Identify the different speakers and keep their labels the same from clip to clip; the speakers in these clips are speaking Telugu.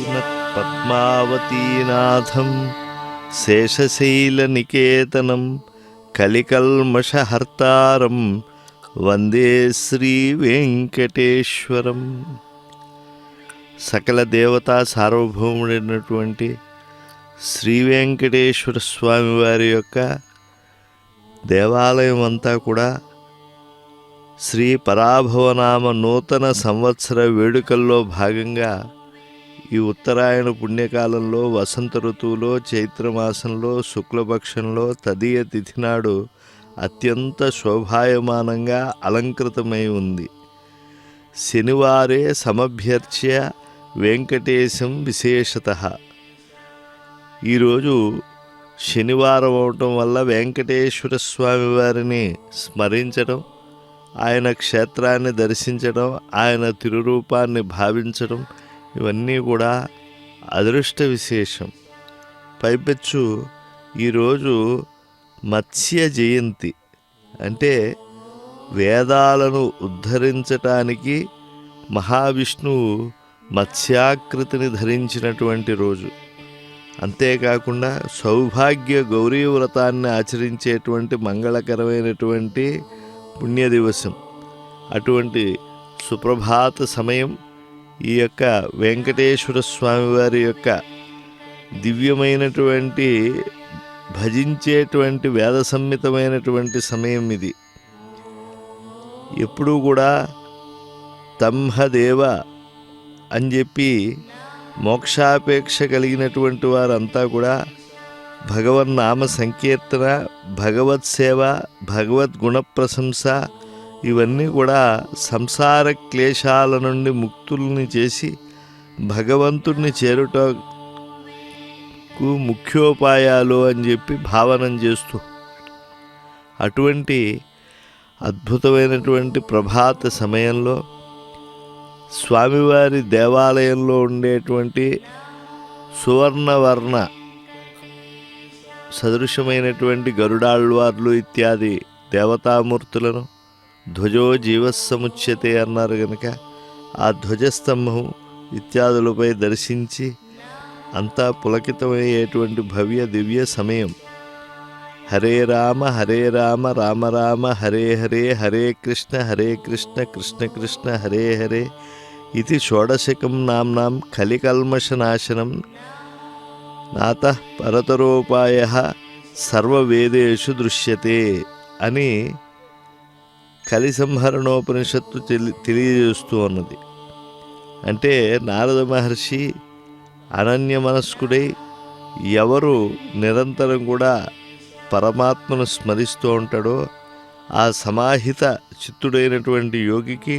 Speaker 1: శ్రీమత్పద్మావతీనాథం శేషశైలనికేతనం కలికల్మషహర్తారం వందే శ్రీవేంకటేశ్వరం. సకల దేవతా సార్వభౌముడైనటువంటి శ్రీవేంకటేశ్వర స్వామి వారి యొక్క దేవాలయం అంతా కూడా శ్రీ పరాభవనామ నూతన సంవత్సర వేడుకల్లో భాగంగా ఈ ఉత్తరాయణ పుణ్యకాలంలో వసంత ఋతువులో చైత్రమాసంలో శుక్లపక్షంలో తదియ తిథి నాడు అత్యంత శోభాయమానంగా అలంకృతమై ఉంది. శనివారే సమభ్యర్చ్య వెంకటేశం విశేషతః. ఈరోజు శనివారం అవటం వల్ల వెంకటేశ్వర స్వామి వారిని స్మరించడం, ఆయన క్షేత్రాన్ని దర్శించడం, ఆయన తిరురూపాన్ని భావించడం ఇవన్నీ కూడా అదృష్ట విశేషం. పైపెచ్చు ఈరోజు మత్స్య జయంతి, అంటే వేదాలను ఉద్ధరించటానికి మహావిష్ణువు మత్స్యాకృతిని ధరించినటువంటి రోజు. అంతేకాకుండా సౌభాగ్య గౌరీ వ్రతాన్ని ఆచరించేటువంటి మంగళకరమైనటువంటి పుణ్యదివసం. అటువంటి సుప్రభాత సమయం ఈ యొక్క వెంకటేశ్వర స్వామి వారి యొక్క దివ్యమైనటువంటి భజించేటువంటి వేద సంహితమైనటువంటి సమయం ఇది. ఎప్పుడూ కూడా తంహదేవ అని చెప్పి మోక్షాపేక్ష కలిగినటువంటి వారంతా కూడా భగవన్నామ సంకీర్తన, భగవత్ సేవ, భగవద్గుణ ప్రశంస ఇవన్నీ కూడా సంసార క్లేశాల నుండి ముక్తుల్ని చేసి భగవంతుడిని చేరుటకు ముఖ్యోపాయాలు అని చెప్పి భావనం చేస్తూ అటువంటి అద్భుతమైనటువంటి ప్రభాత సమయంలో స్వామివారి దేవాలయంలో ఉండేటువంటి సువర్ణవర్ణ సదృశమైనటువంటి గరుడాళ్వార్లు ఇత్యాది దేవతామూర్తులను ధ్వజో జీవస్సముచ్యతే అన్నారు కనుక ఆ ధ్వజస్తంభం ఇత్యాదులపై దర్శించి అంతా పులకితమయ్యేటువంటి భవ్య దివ్య సమయం. హరే రామ రామ రామ హరే హరే, హరే కృష్ణ కృష్ణ కృష్ణ హరే హరే ఇది షోడశకం నామ్నాం కలికల్మషనాశనం నాతః పరతరోపాయః సర్వవేదేషు దృశ్యతే అని కలి సంహరణోపనిషత్తు తెలియజేస్తూ ఉన్నది. అంటే నారద మహర్షి అనన్య మనస్కుడై ఎవరు నిరంతరం కూడా పరమాత్మను స్మరిస్తూ ఉంటాడో ఆ సమాహిత చిత్తుడైనటువంటి యోగికి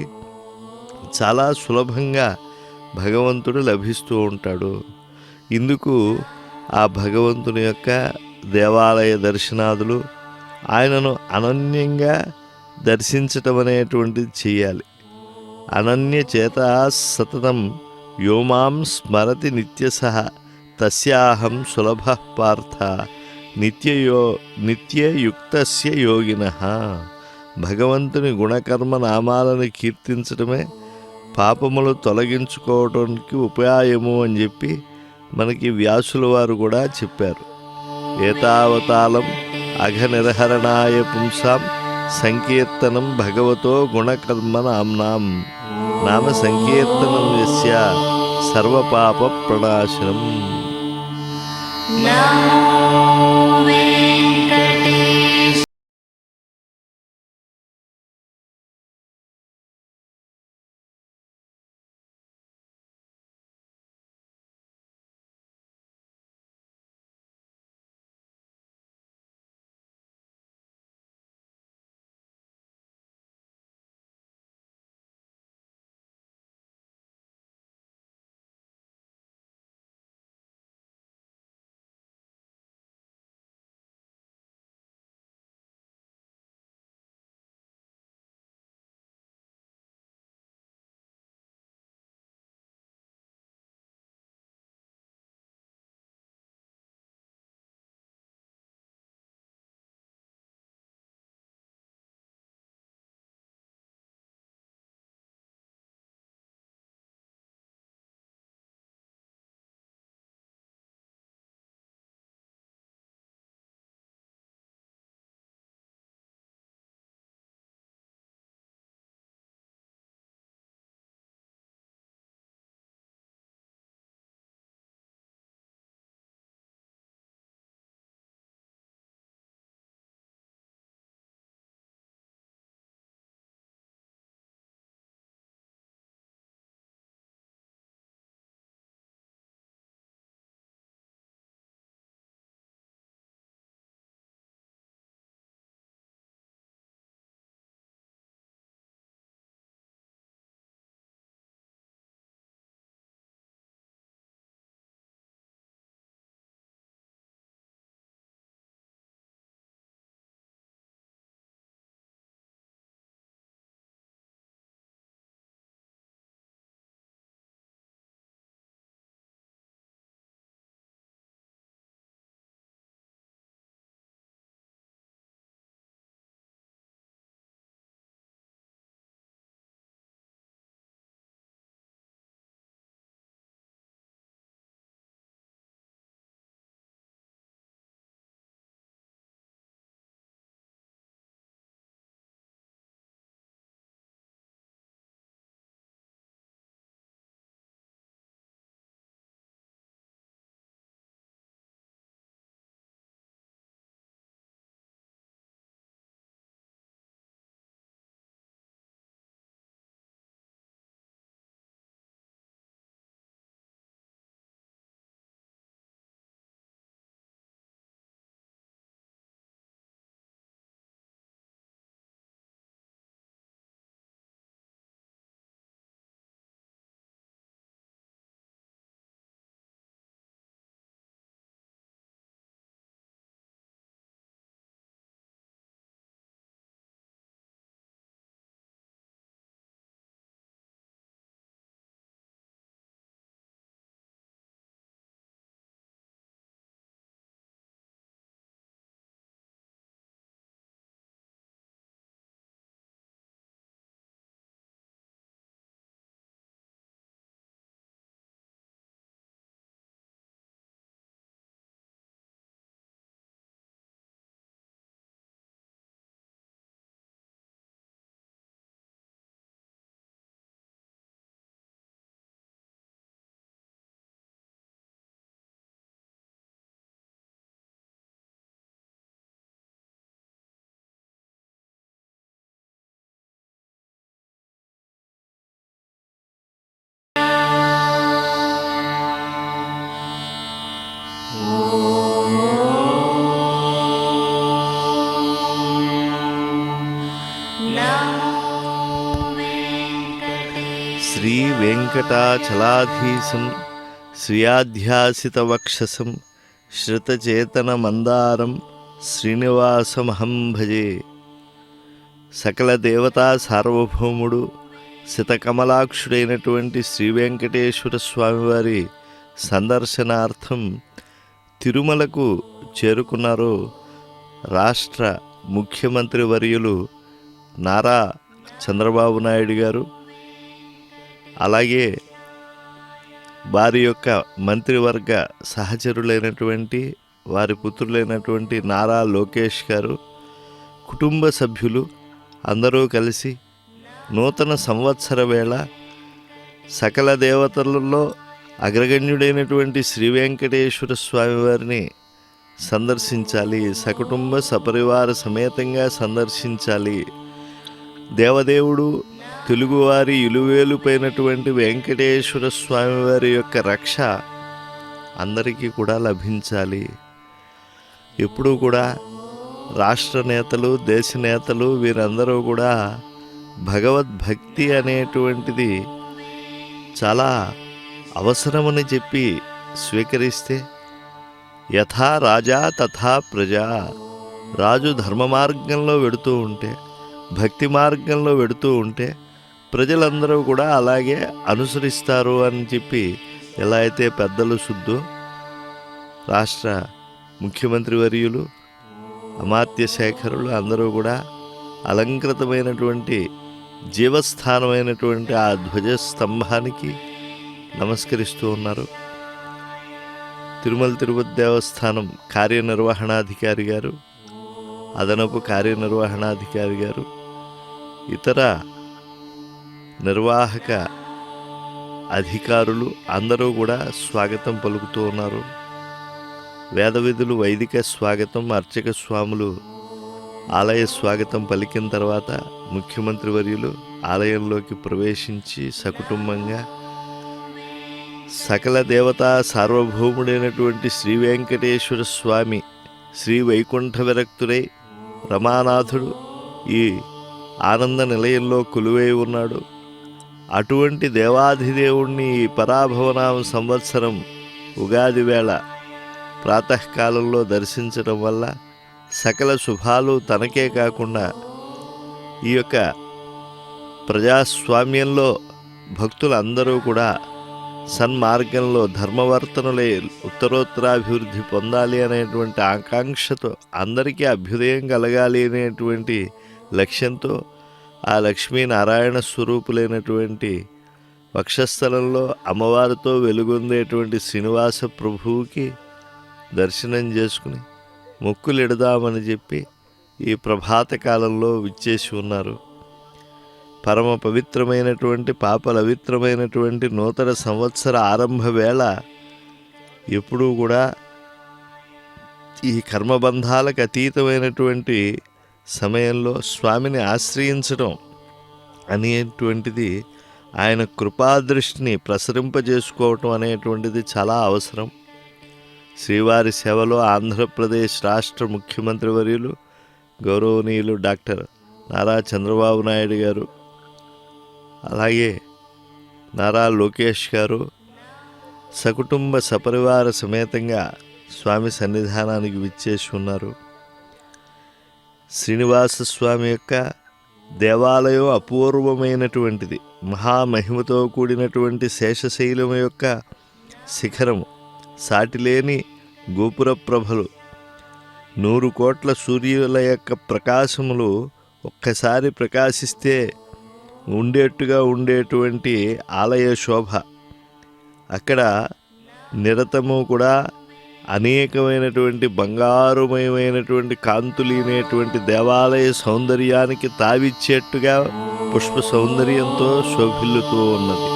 Speaker 1: చాలా సులభంగా భగవంతుడు లభిస్తూ ఉంటాడు. ఇందుకు ఆ భగవంతుని యొక్క దేవాలయ దర్శనాదులు, ఆయనను అనన్యంగా దర్శించటం అనేటువంటిది చేయాలి. అనన్య చేత సతతం యోమాం స్మరతి నిత్యసహ తస్యాహం సులభ పార్థ నిత్యయుక్తస్య యోగినః. భగవంతుని గుణకర్మ నామాలను కీర్తించడమే పాపములు తొలగించుకోవడానికి ఉపాయము అని చెప్పి మనకి వ్యాసుల వారు కూడా చెప్పారు. ఏతావతాళం అఘనిర్హరణాయ పుంసాం సంకీర్తనం భగవతో గుణకర్మ నామ్నాం నామ సంకీర్తనం యస్య సర్వపాప ప్రణాశనం. వెంకటాచలాధీశం శ్రియాధ్యాసితవక్షసం శ్రుతచేతనమందారం శ్రీనివాసమహం భజే. సకల దేవతా సార్వభౌముడు శతకమలాక్షుడైనటువంటి శ్రీ వెంకటేశ్వర స్వామివారి సందర్శనార్థం తిరుమలకు చేరుకున్నారు రాష్ట్ర ముఖ్యమంత్రి వర్యులు నారా చంద్రబాబు నాయుడు గారు. అలాగే వారి యొక్క మంత్రివర్గ సహచరులైనటువంటి వారి పుత్రులైనటువంటి నారా లోకేష్ గారు, కుటుంబ సభ్యులు అందరూ కలిసి నూతన సంవత్సర వేళ సకల దేవతలలో అగ్రగణ్యుడైనటువంటి శ్రీ వెంకటేశ్వర స్వామివారిని సందర్శించాలి, సకుటుంబ సపరివార సమేతంగా సందర్శించాలి. దేవదేవుడు తెలుగువారి ఇలువేలుపైనటువంటి వెంకటేశ్వర స్వామివారి యొక్క రక్ష అందరికీ కూడా లభించాలి. ఎప్పుడూ కూడా రాష్ట్ర నేతలు, దేశ నేతలు వీరందరూ కూడా భగవద్భక్తి అనేటువంటిది చాలా అవసరమని చెప్పి స్వీకరిస్తే, యథా రాజా తథా ప్రజా, రాజు ధర్మ మార్గంలో వెడుతూ ఉంటే, భక్తి మార్గంలో వెడుతూ ఉంటే ప్రజలందరూ కూడా అలాగే అనుసరిస్తారు అని చెప్పి ఎలా అయితే పెద్దలు శుద్ధో రాష్ట్ర ముఖ్యమంత్రి వర్యులు అమాత్య శేఖరులు అందరూ కూడా అలంకృతమైనటువంటి జీవస్థానమైనటువంటి ఆ ధ్వజస్తంభానికి నమస్కరిస్తూ ఉన్నారు. తిరుమల తిరుపతి దేవస్థానం కార్యనిర్వహణాధికారి గారు, అదనపు కార్యనిర్వహణాధికారి గారు, ఇతర నిర్వాహక అధికారులు అందరూ కూడా స్వాగతం పలుకుతూ ఉన్నారు. వేద విధులు, వైదిక స్వాగతం, అర్చక స్వాములు ఆలయ స్వాగతం పలికిన తర్వాత ముఖ్యమంత్రి వర్యులు ఆలయంలోకి ప్రవేశించి సకుటుంబంగా సకల దేవతా సార్వభౌముడైనటువంటి శ్రీ వెంకటేశ్వర స్వామి శ్రీ వైకుంఠ విరక్తుడై రమానాథుడు ఈ ఆనంద నిలయంలో కొలువై ఉన్నాడు. అటువంటి దేవాధిదేవుణ్ణి ఈ పరాభవనామ సంవత్సరం ఉగాది వేళ ప్రాతకాలంలో దర్శించడం వల్ల సకల శుభాలు తనకే కాకుండా ఈ యొక్క ప్రజాస్వామ్యంలో భక్తులందరూ కూడా సన్మార్గంలో ధర్మవర్తనులై ఉత్తరోత్తరాభివృద్ధి పొందాలి అనేటువంటి ఆకాంక్షతో, అందరికీ అభ్యుదయం కలగాలి అనేటువంటి లక్ష్యంతో ఆ లక్ష్మీనారాయణ స్వరూపులైనటువంటి వక్షస్థలంలో అమ్మవారితో వెలుగొందేటువంటి శ్రీనివాస ప్రభువుకి దర్శనం చేసుకుని మొక్కులెడదామని చెప్పి ఈ ప్రభాత కాలంలో విచ్చేసి ఉన్నారు. పరమ పవిత్రమైనటువంటి పాపలవిత్రమైనటువంటి నూతన సంవత్సర ఆరంభ వేళ ఎప్పుడూ కూడా ఈ కర్మబంధాలకు అతీతమైనటువంటి సమయంలో స్వామిని ఆశ్రయించడం అనేటువంటిది, ఆయన కృపాదృష్టిని ప్రసరింపజేసుకోవటం అనేటువంటిది చాలా అవసరం. శ్రీవారి సేవలో ఆంధ్రప్రదేశ్ రాష్ట్ర ముఖ్యమంత్రి వర్యులు గౌరవనీయులు డాక్టర్ నారా చంద్రబాబు నాయుడు గారు, అలాగే నారా లోకేష్ గారు సకుటుంబ సపరివార సమేతంగా స్వామి సన్నిధానానికి విచ్చేసి ఉన్నారు. శ్రీనివాస స్వామి యొక్క దేవాలయం అపూర్వమైనటువంటిది. మహామహిమతో కూడినటువంటి శేషశైలం యొక్క శిఖరము, సాటిలేని గోపుర ప్రభలు, 100 కోట్ల సూర్యుల యొక్క ప్రకాశములు ఒక్కసారి ప్రకాశిస్తే ఉండేట్టుగా ఉండేటువంటి ఆలయ శోభ. అక్కడ నిరతము కూడా అనేకమైనటువంటి బంగారుమయమైనటువంటి కాంతులీనేటువంటి దేవాలయ సౌందర్యానికి తావిచ్చేట్టుగా పుష్ప సౌందర్యంతో శోభిల్లుతూ ఉన్నది.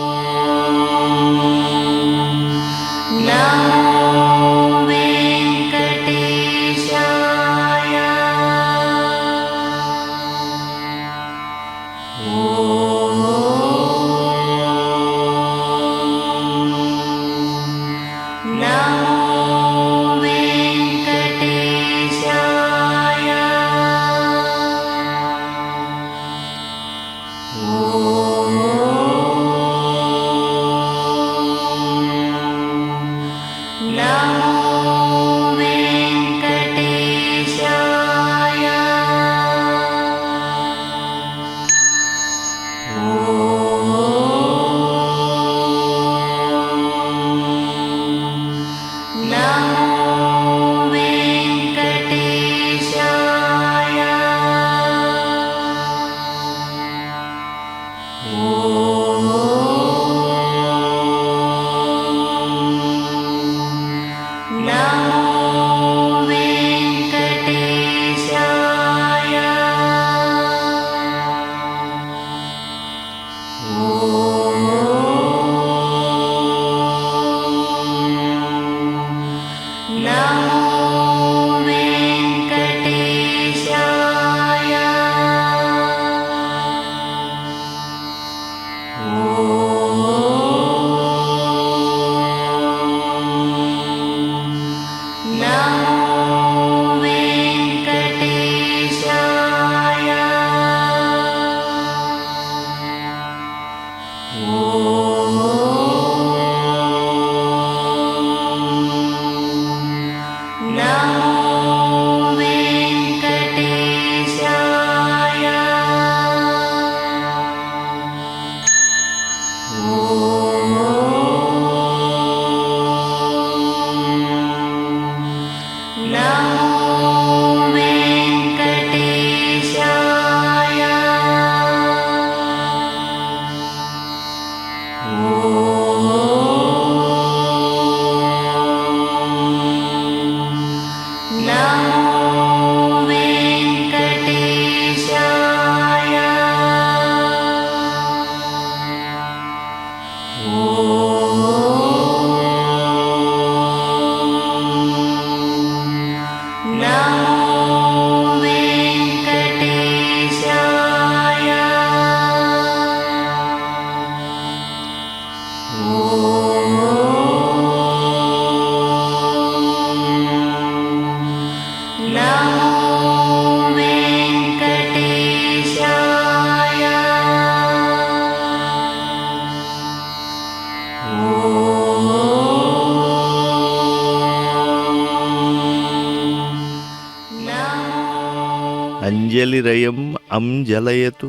Speaker 1: అంజలిరయం అంజలయతు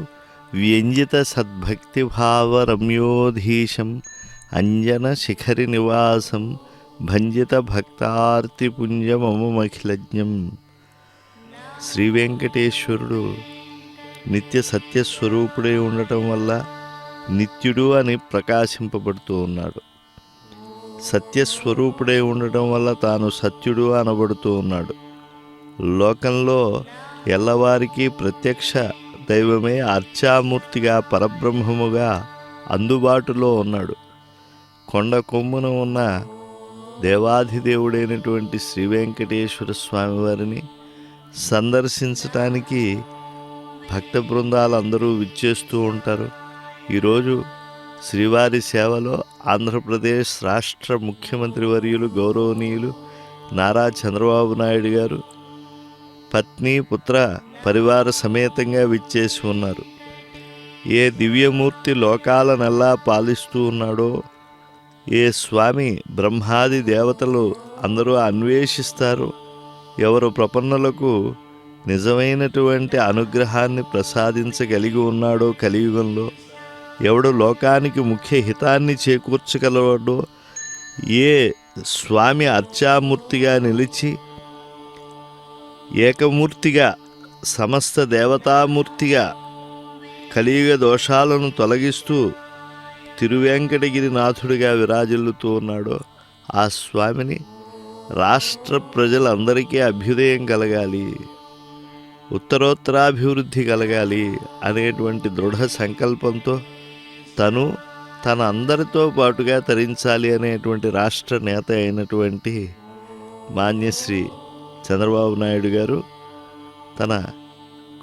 Speaker 1: వ్యంజిత సద్భక్తిభావరమ్యోధీశం అంజనశిఖరి నివాసం భంజిత భక్తార్తిపుంజమమఖిలజ్ఞం. శ్రీ వెంకటేశ్వరుడు నిత్య సత్యస్వరూపుడై ఉండటం వల్ల నిత్యుడు అని ప్రకాశింపబడుతూ ఉన్నాడు. సత్యస్వరూపుడై ఉండటం వల్ల తాను సత్యుడు అనబడుతూ ఉన్నాడు. లోకంలో ఎల్లవారికి ప్రత్యక్ష దైవమే అర్చామూర్తిగా పరబ్రహ్మముగా అందుబాటులో ఉన్నాడు. కొండ కొమ్మున ఉన్న దేవాధిదేవుడైనటువంటి శ్రీ వెంకటేశ్వర స్వామివారిని సందర్శించటానికి భక్త బృందాలు అందరూ విచ్చేస్తూ ఉంటారు. ఈరోజు శ్రీవారి సేవలో ఆంధ్రప్రదేశ్ రాష్ట్ర ముఖ్యమంత్రి వర్యులు గౌరవనీయులు నారా చంద్రబాబు నాయుడు గారు పత్ని పుత్ర పరివార సమేతంగా విచ్చేసి ఉన్నారు. ఏ దివ్యమూర్తి లోకాలనెల్లా పాలిస్తూ ఉన్నాడో, ఏ స్వామి బ్రహ్మాది దేవతలు అందరూ అన్వేషిస్తారు, ఎవరు ప్రపన్నులకు నిజమైనటువంటి అనుగ్రహాన్ని ప్రసాదించగలిగి ఉన్నాడో కలియుగంలో, ఎవడు లోకానికి ముఖ్య హితాన్ని చేకూర్చగలవాడో, ఏ స్వామి అర్చామూర్తిగా నిలిచి ఏకమూర్తిగా సమస్త దేవతామూర్తిగా కలియుగ దోషాలను తొలగిస్తూ తిరువెంకటగిరినాథుడిగా విరాజిల్లుతూ ఉన్నాడో ఆ స్వామిని రాష్ట్ర ప్రజలందరికీ అభ్యుదయం కలగాలి, ఉత్తరోత్తరాభివృద్ధి కలగాలి అనేటువంటి దృఢ సంకల్పంతో తను తన అందరితో పాటుగా తరించాలి అనేటువంటి రాష్ట్ర నేత అయినటువంటి మాన్యశ్రీ చంద్రబాబు నాయుడు గారు తన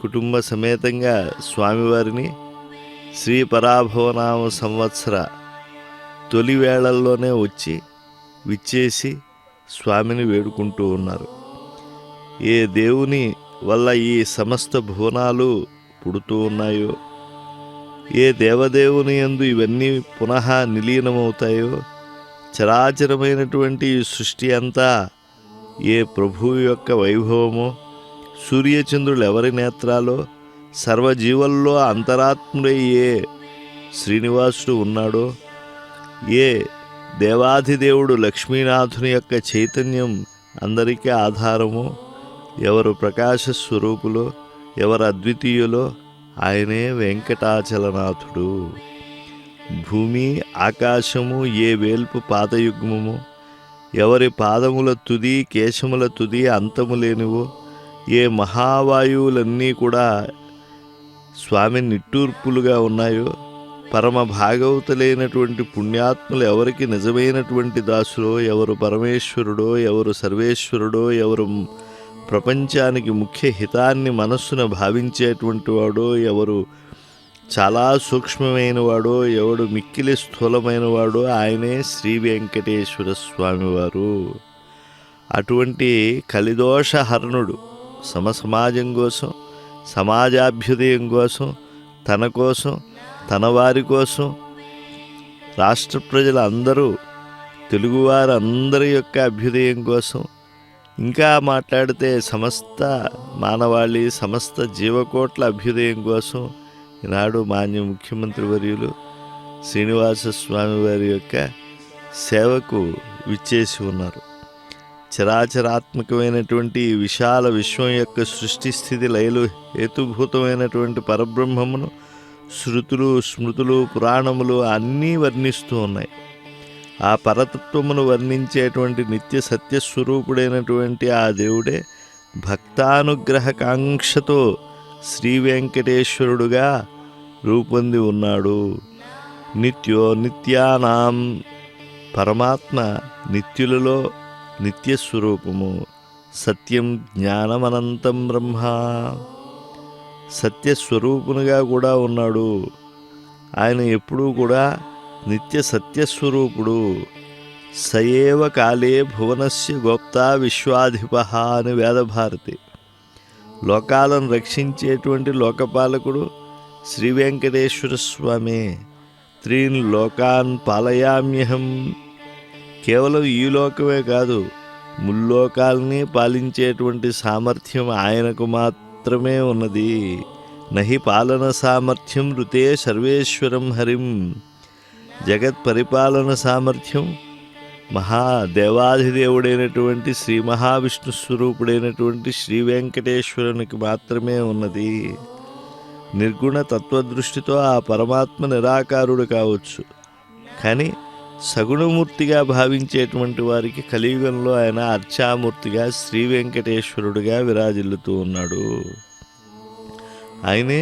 Speaker 1: కుటుంబ సమేతంగా స్వామివారిని శ్రీ పరాభవనామ సంవత్సర తొలి వేళల్లోనే వచ్చి విచ్చేసి స్వామిని వేడుకుంటూ ఉన్నారు. ఏ దేవుని వల్ల ఈ సమస్త భువనాలు పుడుతూ ఉన్నాయో, ఏ దేవదేవుని యందు ఇవన్నీ పునః నిలీనమవుతాయో చరాచరమైనటువంటి ఈ సృష్టి అంతా ఏ ప్రభువు యొక్క వైభవమో, సూర్యచంద్రులు ఎవరి నేత్రాలో, సర్వజీవుల్లో అంతరాత్ముడై ఏ శ్రీనివాసుడు ఉన్నాడో, ఏ దేవాధిదేవుడు లక్ష్మీనాథుని యొక్క చైతన్యం అందరికీ ఆధారమో, ఎవరు ప్రకాశ స్వరూపులో, ఎవరు అద్వితీయులో ఆయనే వెంకటాచలనాథుడు. భూమి ఆకాశము ఏ వేల్పు పాదయుగ్మము, ఎవరి పాదముల తుది కేశముల తుది అంతము లేనివో, ఏ మహావాయువులన్నీ కూడా స్వామి నిట్టూర్పులుగా ఉన్నాయో, పరమ భాగవతులైనటువంటి పుణ్యాత్ములు ఎవరికి నిజమైనటువంటి దాసులో, ఎవరు పరమేశ్వరుడో, ఎవరు సర్వేశ్వరుడో, ఎవరు ప్రపంచానికి ముఖ్య హితాన్ని మనస్సున భావించేటువంటి వాడో, ఎవరు చాలా సూక్ష్మమైన వాడో, ఎవడు మిక్కిలి స్థూలమైన వాడో ఆయనే శ్రీ వెంకటేశ్వర స్వామివారు. అటువంటి కలిదోష హరణుడు సమాజం కోసం, సమాజాభ్యుదయం కోసం, తన కోసం, తన వారి కోసం, రాష్ట్ర ప్రజలందరూ, తెలుగువారందరి యొక్క అభ్యుదయం కోసం, ఇంకా మాట్లాడితే సమస్త మానవాళి, సమస్త జీవకోట్ల అభ్యుదయం కోసం ఈనాడు మాన్య ముఖ్యమంత్రి వర్యులు శ్రీనివాస స్వామి వారి యొక్క సేవకు విచ్చేసి ఉన్నారు. చరాచరాత్మకమైనటువంటి విశాల విశ్వం యొక్క సృష్టి స్థితి లయలు హేతుభూతమైనటువంటి పరబ్రహ్మమును శృతులు, స్మృతులు, పురాణములు అన్నీ వర్ణిస్తూ ఉన్నాయి. ఆ పరతత్వమును వర్ణించేటువంటి నిత్య సత్యస్వరూపుడైనటువంటి ఆ దేవుడే భక్తానుగ్రహకాంక్షతో శ్రీ వెంకటేశ్వరుడుగా రూపొంది ఉన్నాడు. నిత్యానాం పరమాత్మ నిత్యులలో నిత్యస్వరూపము. సత్యం జ్ఞానమనంతం బ్రహ్మ, సత్యస్వరూపునిగా కూడా ఉన్నాడు. ఆయన ఎప్పుడూ కూడా నిత్య సత్యస్వరూపుడు. సయేవ కాలే భువనస్య గోప్తా విశ్వాధిప అని వేదభారతి. లోకాలను రక్షించేటువంటి లోకపాలకుడు శ్రీ వెంకటేశ్వర స్వామి. త్రీన్ లోకాన్ పాలయామ్యహం. కేవలం ఈ లోకమే కాదు, ముల్లోకాలని పాలించేటువంటి సామర్థ్యం ఆయనకు మాత్రమే ఉన్నది. నహి పాలన సామర్థ్యం ఋతే సర్వేశ్వరం హరిం. జగత్ పరిపాలన సామర్థ్యం మహాదేవాధిదేవుడైనటువంటి శ్రీ మహావిష్ణు స్వరూపుడైనటువంటి శ్రీ వెంకటేశ్వరునికి మాత్రమే ఉన్నది. నిర్గుణ తత్వదృష్టితో ఆ పరమాత్మ నిరాకారుడు కావచ్చు, కానీ సగుణమూర్తిగా భావించేటువంటి వారికి కలియుగంలో ఆయన అర్చామూర్తిగా శ్రీ వెంకటేశ్వరుడిగా విరాజిల్లుతూ ఉన్నాడు. ఆయనే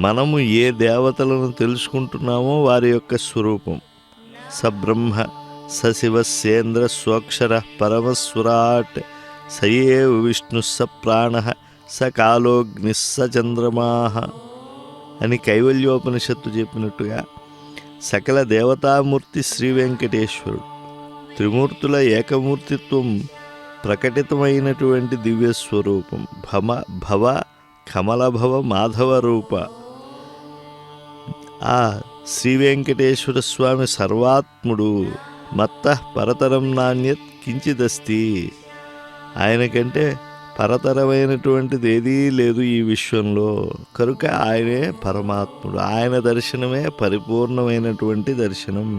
Speaker 1: మనము ఏ దేవతలను తెలుసుకుంటున్నామో వారి యొక్క స్వరూపం. సబ్రహ్మ సశివస్సేంద్ర స్వక్షర పరమస్వరాట్ సయేవ విష్ణు స ప్రాణ స కాలోగ్ని స చంద్రమాహ అని కైవల్యోపనిషత్తు చెప్పినట్టుగా సకల దేవతామూర్తి శ్రీ వెంకటేశ్వరుడు. త్రిమూర్తుల ఏకమూర్తిత్వం ప్రకటితమైనటువంటి దివ్యస్వరూపం. భవ కమలభవ మాధవ రూప. ఆ శ్రీ వెంకటేశ్వర స్వామి సర్వాత్ముడు. మత్త పరతరం నాణ్యత్ కించిదస్తి. ఆయనకంటే పరతరమైనటువంటిది ఏదీ లేదు ఈ విశ్వంలో. కనుక ఆయనే పరమాత్ముడు. ఆయన దర్శనమే పరిపూర్ణమైనటువంటి దర్శనం.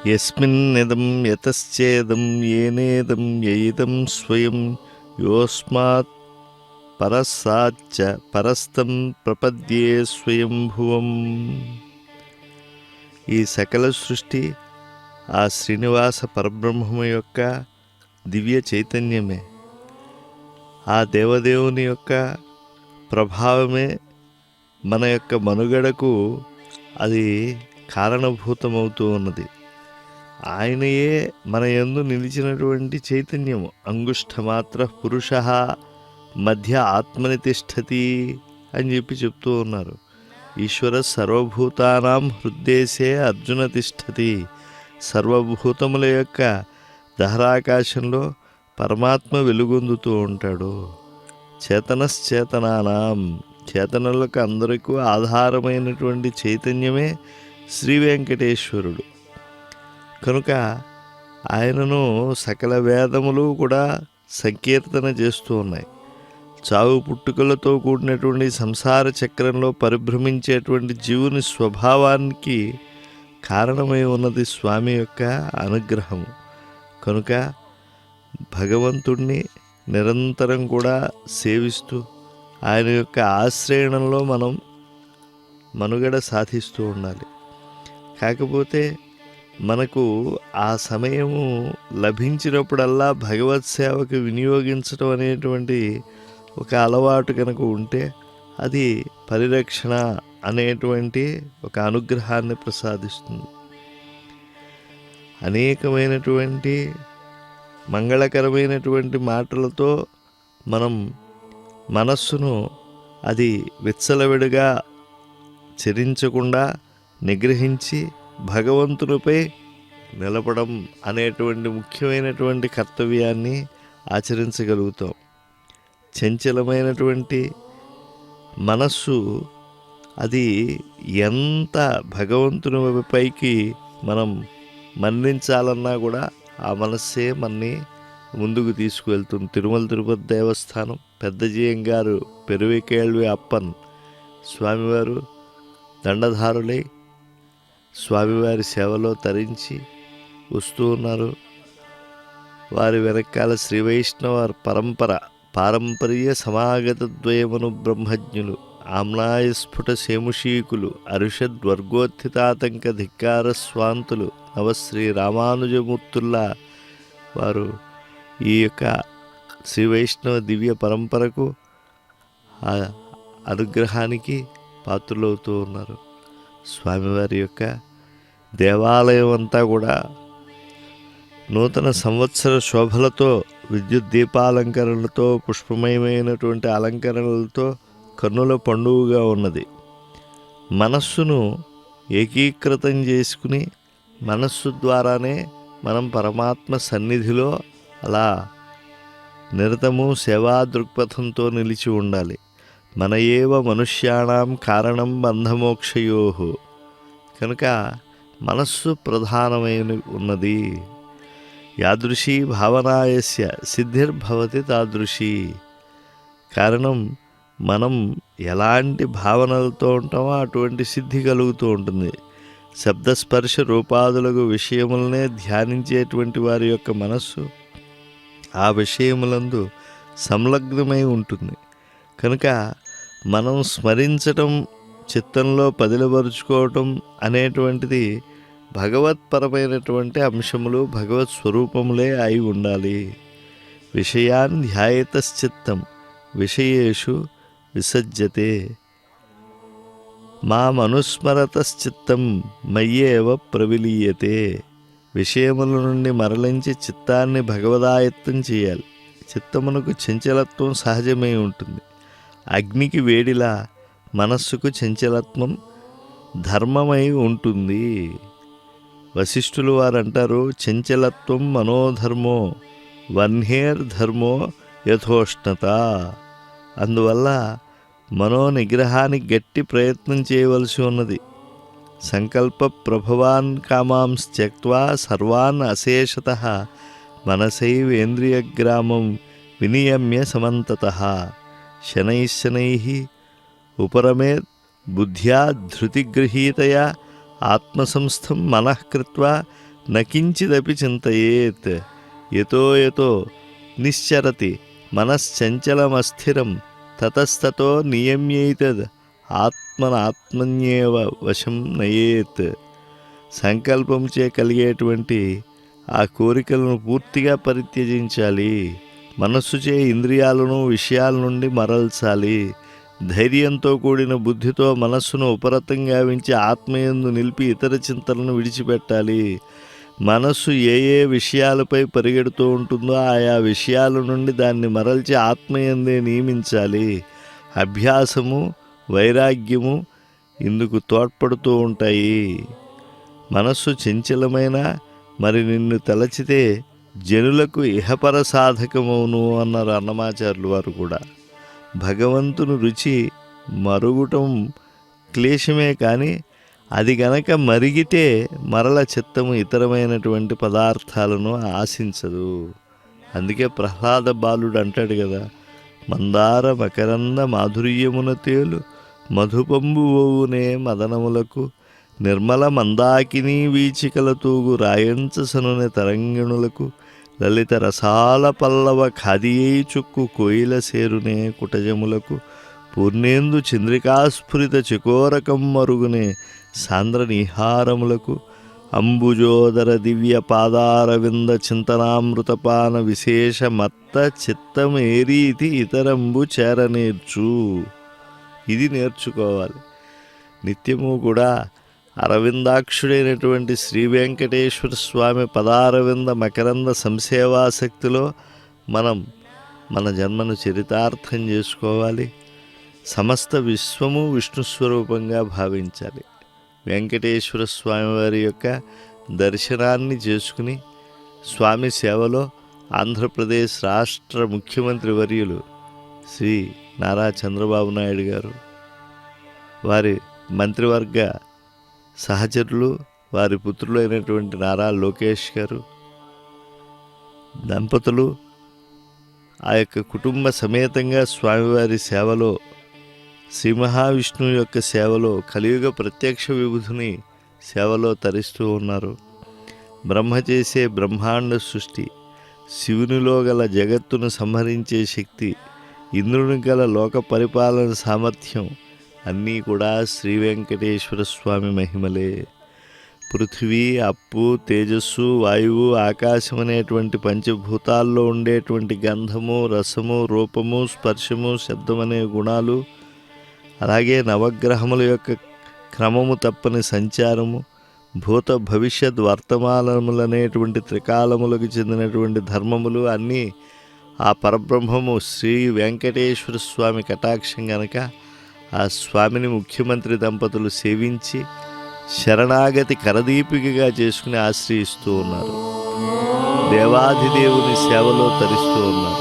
Speaker 1: యస్మిన్నిదం యతశ్చేదం ఏనేదం యయిదం స్వయం యోస్మాత్ పరస్సాచ్చ పరస్తం ప్రపద్యే స్వయంభువం. ఈ సకల సృష్టి ఆ శ్రీనివాస పరబ్రహ్మము యొక్క దివ్య చైతన్యమే. ఆ దేవదేవుని యొక్క ప్రభావమే మన యొక్క మనుగడకు అది కారణభూతమవుతూ ఉన్నది. ఆయనయే మన యందు నిలిచినటువంటి చైతన్యము. అంగుష్ఠమాత్ర పురుష మధ్య ఆత్మని తిష్టతి అని చెప్తూ ఉన్నారు. ఈశ్వర సర్వభూతానాం హృద్దేశే అర్జున తిష్టతి. సర్వభూతముల యొక్క దహరాకాశంలో పరమాత్మ వెలుగొందుతూ ఉంటాడు. చేతనశ్చేతనానాం, చేతనులకు అందరికీ ఆధారమైనటువంటి చైతన్యమే శ్రీ వెంకటేశ్వరుడు. కనుక ఆయనను సకల వేదములు కూడా సంకీర్తన చేస్తూ ఉన్నాయి. చావు పుట్టుకలతో కూడినటువంటి సంసార చక్రంలో పరిభ్రమించేటువంటి జీవుని స్వభావానికి కారణమై ఉన్నది స్వామి యొక్క అనుగ్రహము. కనుక భగవంతుణ్ణి నిరంతరం కూడా సేవిస్తూ ఆయన యొక్క ఆశ్రయణంలో మనం మనుగడ సాధిస్తూ ఉండాలి. కాకపోతే మనకు ఆ సమయము లభించినప్పుడల్లా భగవత్ సేవకు వినియోగించడం అనేటువంటి ఒక అలవాటు కనుక ఉంటే అది పరిరక్షణ అనేటువంటి ఒక అనుగ్రహాన్ని ప్రసాదిస్తుంది. అనేకమైనటువంటి మంగళకరమైనటువంటి మాటలతో మనం మనస్సును అది విచ్చలవిడిగా చరించకుండా నిగ్రహించి భగవంతునిపై నిలపడం అనేటువంటి ముఖ్యమైనటువంటి కర్తవ్యాన్ని ఆచరించగలుగుతాం. చంచలమైనటువంటి మనస్సు అది ఎంత భగవంతుని పైకి మనం మన్నించాలన్నా కూడా ఆ మనస్సే మనని ముందుకు తీసుకువెళ్తుంది. తిరుమల తిరుపతి దేవస్థానం పెద్దజీయం గారు పెరువికేళ్వి అప్పన్ స్వామివారు దండధారులై స్వామివారి సేవలో తరించి వస్తూ ఉన్నారు. వారి వెనకాల శ్రీ వైష్ణవ పారంపర్య సమాగత ద్వయమును బ్రహ్మజ్ఞులు, ఆమ్నాయ స్ఫుట శేముషీకులు, అరుషద్వర్గోత్థితాతంక ధిక్కార స్వాంతులు, నవశ్రీ రామానుజమూర్తుల్లా వారు ఈ యొక్క శ్రీ వైష్ణవ దివ్య పరంపరకు ఆ అనుగ్రహానికి పాత్రులవుతూ ఉన్నారు. స్వామివారి యొక్క దేవాలయం అంతా కూడా నూతన సంవత్సర శోభలతో, విద్యుత్ దీపాలంకరణలతో, పుష్పమయమైనటువంటి అలంకరణలతో కన్నుల పండుగగా ఉన్నది. మనస్సును ఏకీకృతం చేసుకుని మనస్సు ద్వారానే మనం పరమాత్మ సన్నిధిలో అలా నిరతము సేవా దృక్పథంతో నిలిచి ఉండాలి. మన ఏవ మనుష్యాణం కారణం బంధమోక్షయో. కనుక మనస్సు ప్రధానమైన ఉన్నది. యాదృశీ భావనాయస్య సిద్ధిర్భవతి తాదృశీ. కారణం మనం ఎలాంటి భావనలతో ఉంటామో అటువంటి సిద్ధి కలుగుతూ ఉంటుంది. శబ్దస్పర్శ రూపాదులకు విషయములనే ధ్యానించేటువంటి వారి యొక్క మనస్సు ఆ విషయములందు సంలగ్నమై ఉంటుంది. కనుక మనం స్మరించటం, చిత్తంలో పదిలపరుచుకోవటం అనేటువంటిది భగవత్పరమైనటువంటి అంశములు, భగవత్ స్వరూపములే అయి ఉండాలి. విషయాన్ ధ్యాయతశ్చిత్తం విషయేషు విసజ్జతే, మామనుస్మరతశ్చిత్తం మయ్యేవ ప్రవిలీయతే. విషయముల నుండి మరలించి చిత్తాన్ని భగవదాయత్తం చేయాలి. చిత్తమునకు చంచలత్వం సహజమై ఉంటుంది. అగ్నికి వేడిలా మనస్సుకు చంచలత్వం ధర్మమై ఉంటుంది. వశిష్ఠులు వారు అంటారు, చంచలత్వం మనోధర్మో వహ్నేర్ధర్మో యథోష్ణత. అందువల్ల మనోనిగ్రహానికి గట్టి ప్రయత్నం చేయవలసి ఉన్నది. సంకల్ప ప్రభవాన్ కామాంస్ త్యక్త్వా సర్వాన్ అశేషతః మనసైవేంద్రియగ్రామం వినియమ్య సమంతతః శనైః ఉపరమేత్ బుద్ధ్యా ధృతిగృహీతయా ఆత్మసంస్థం మనః కృత్వా నకించిదపి చింతయేత్. యతో యతో నిశ్చరతి మనశ్చంచలమస్థిరం తతస్తతో నియమ్యైతద్ ఆత్మనాత్మన్యేవ వశం నయేత్. సంకల్పంచే కలిగేటువంటి ఆ కోరికలను పూర్తిగా పరిత్యజించాలి. మనస్సుచే ఇంద్రియాలను విషయాల నుండి మరల్చాలి. ధైర్యంతో కూడిన బుద్ధితో మనస్సును ఉపరతంగా గావించి ఆత్మయందు నిలిపి ఇతర చింతలను విడిచిపెట్టాలి. మనస్సు ఏ ఏ విషయాలపై పరిగెడుతూ ఉంటుందో ఆయా విషయాల నుండి దాన్ని మరల్చి ఆత్మయందే నియమించాలి. అభ్యాసము, వైరాగ్యము ఇందుకు తోడ్పడుతూ ఉంటాయి. మనస్సు చంచలమైన మరి నిన్ను తలచితే జనులకు ఇహపర సాధకమవును అన్నారు అన్నమాచార్యులు వారు కూడా. భగవంతుని రుచి మరుగుటం క్లేశమే, కానీ అది గనక మరిగితే మరల చిత్తము ఇతరమైనటువంటి పదార్థాలను ఆశించదు. అందుకే ప్రహ్లాద బాలుడు అంటాడు కదా, మందార మకరంద మాధుర్యమున తేలు మధుపంబు ఓవునే మదనములకు నిర్మల మందాకినీ వీచికల తూగు రాయంచసనునే తరంగిణులకు లలిత రసాల పల్లవ ఖాదియై చుక్కు కోయిల సేరునే కుటజములకు పూర్ణేందు చంద్రికాస్ఫురిత చకోరకం మరుగునే సాంద్ర నిహారములకు అంబుజోదర దివ్య పాదారవింద చింతనామృతపాన విశేష మత్త చిత్తం ఏ రీతి ఇతరంబు చేరనేర్చు. ఇది నేర్చుకోవాలి. నిత్యము కూడా అరవిందాక్షుడైనటువంటి శ్రీ వెంకటేశ్వర స్వామి పదారవింద మకరంద సంసేవాసక్తిలో మనం మన జన్మను చరితార్థం చేసుకోవాలి. సమస్త విశ్వము విష్ణు స్వరూపంగా భావించాలి. వెంకటేశ్వర స్వామి వారి యొక్క దర్శనాన్ని చేసుకుని స్వామి సేవలో ఆంధ్రప్రదేశ్ రాష్ట్ర ముఖ్యమంత్రి వర్యులు శ్రీ నారా చంద్రబాబు నాయుడు గారు, వారి మంత్రివర్గ సహచరులు, వారి పుత్రులు అయినటువంటి నారా లోకేష్ గారు దంపతులు ఆ యొక్క కుటుంబ సమేతంగా స్వామివారి సేవలో, శ్రీ మహావిష్ణువు యొక్క సేవలో, కలియుగ ప్రత్యక్ష విభూతిని సేవలో తరిస్తూ ఉన్నారు. బ్రహ్మ చేసే బ్రహ్మాండ సృష్టి, శివునిలో గల జగత్తును సంహరించే శక్తి, ఇంద్రుని గల లోక పరిపాలన సామర్థ్యం అన్నీ కూడా శ్రీ వెంకటేశ్వర స్వామి మహిమలే. పృథివీ, అప్పు, తేజస్సు, వాయువు, ఆకాశం అనేటువంటి పంచభూతాల్లో ఉండేటువంటి గంధము, రసము, రూపము, స్పర్శము, శబ్దం అనే గుణాలు, అలాగే నవగ్రహముల యొక్క క్రమము తప్పని సంచారము, భూత భవిష్యత్ వర్తమానములనేటువంటి త్రికాలములకు చెందినటువంటి ధర్మములు అన్నీ ఆ పరబ్రహ్మము శ్రీ వెంకటేశ్వర స్వామి కటాక్షం గనక ఆ స్వామిని ముఖ్యమంత్రి దంపతులు సేవించి శరణాగతి కరదీపికగా చేసుకుని ఆశ్రయిస్తూ ఉన్నారు. దేవాధిదేవుని సేవలో తరిస్తూ ఉన్నారు.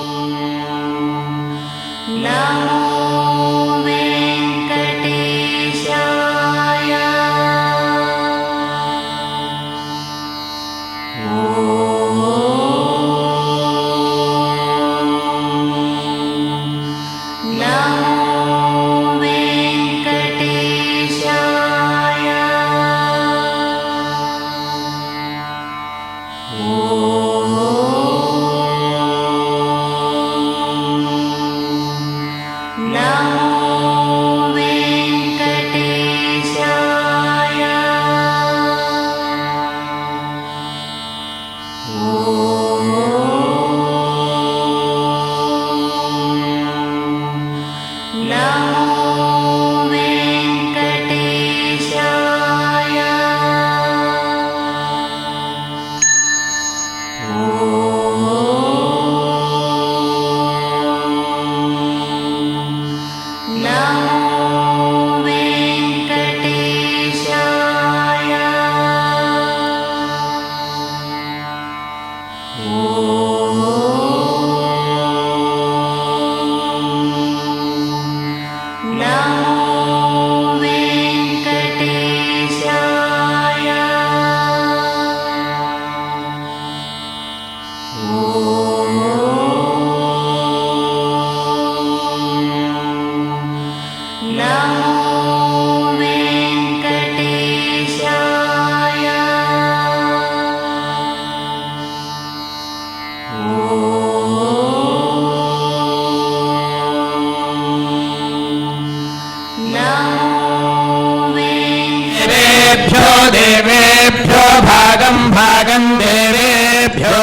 Speaker 2: देवेभ्यो देवेभ्यो भागं भागं देवेभ्यो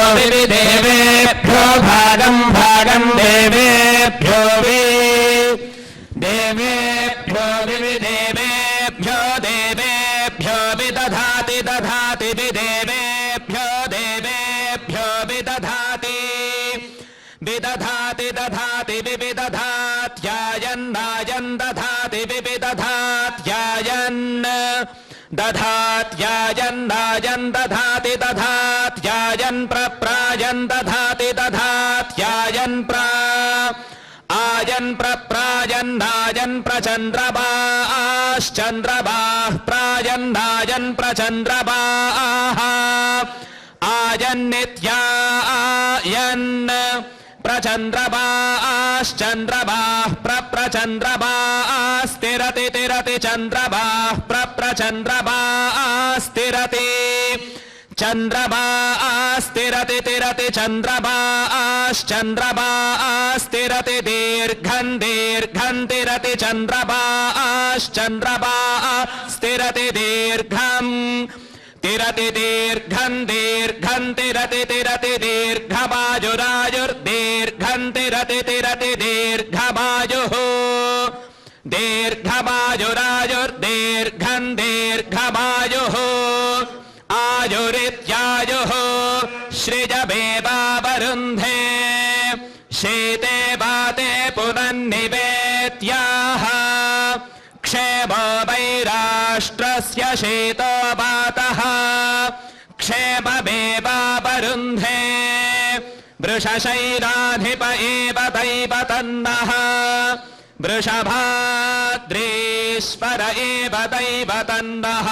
Speaker 2: देवेभ्यो भागं भागं देवेभ्यो देवेभ्यो देवेभ्यो देवेभ्यो विदधाति दधाति देवेभ्यो देवेभ्यो विदधाति विदधाति दधाति विविदधात्यायन्नायन् दधाति विविदधात्यायन् दधात्यायन्नायन् दधाति दधात्यायन् प्रप्रायन् दधाति दधात्यायन् आयन् प्रप्रायन्नायन् प्रचन्द्रबाश्चन्द्रबाः प्रायन्नायन् प्रचन्द्रबाः आयन्नित्यायन् प्रचन्द्रबाश्चन्द्रबाः प्रप्रचन्द्रबास्तिरति तिरति चन्द्रबाः प्रप्रचन्द्रबास्तिरति चन्द्रबास्तिरति तिरति चन्द्रबाश्चन्द्रबास्तिरति दीर्घं दीर्घं तिरति चन्द्रबाश्चन्द्रबास्तिरति दीर्घम् तिरति दीर्घं दीर्घं तिरति तिरति दीर्घवायुरायुर्दीर्घं तिरति तिरति दीर्घवायुः दीर्घवायुरायुर्दीर्घं दीर्घवायुः आयुरित्यायुः सृजवेवावरुन्धे शेते वाते पुनन्निवेत्याः क्षेमो वैराष्ट्रस्य शेतो वातः क्षेममेवावरुन्धे वृषशैराधिप एव दैवतन्नः वृषभाद्रीश्वर एव दैवतन्नः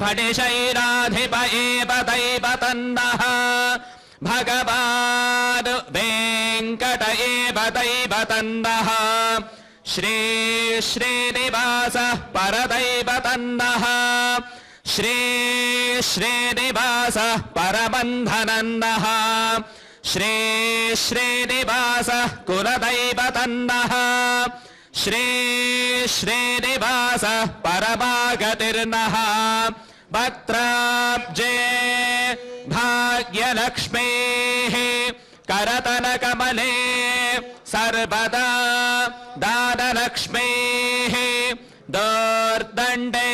Speaker 2: फणिशैराधिप एव दैवतन्नः भगवान् वेङ्कट एव दैवतन्नः श्री श्रीनिवासः परदैवतन्नः श्री श्रीनिवासः परबन्धनन्नः श्री श्रीनिवासः कुलदैवतन्नः श्री श्रीनिवासः परमागतिर्नः वक्त्राब्जे भाग्यलक्ष्मीः करतलकमले सर्वदा दानलक्ष्मीः दोर्दण्डे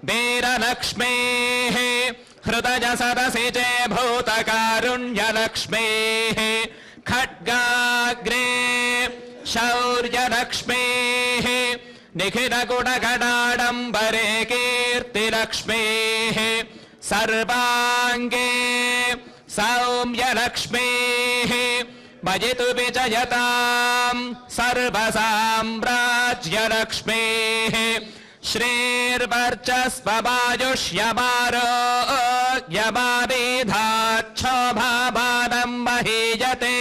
Speaker 2: वीरलक्ष्मीः हृदय सरसिजे भूतकारुण्यलक्ष्मीः खड्गाग्रे शौर्यलक्ष्मीः निखिलगुणगणाडम्बरे कीर्तिलक्ष्मीः सर्वाङ्गे सौम्यलक्ष्मीः भजितु विजयताम् सर्वसाम्राज्यलक्ष्मीः श्रीर्वर्चस्ववायुष्यमारोग्यमाभिधाच्छोभाबालं महीयते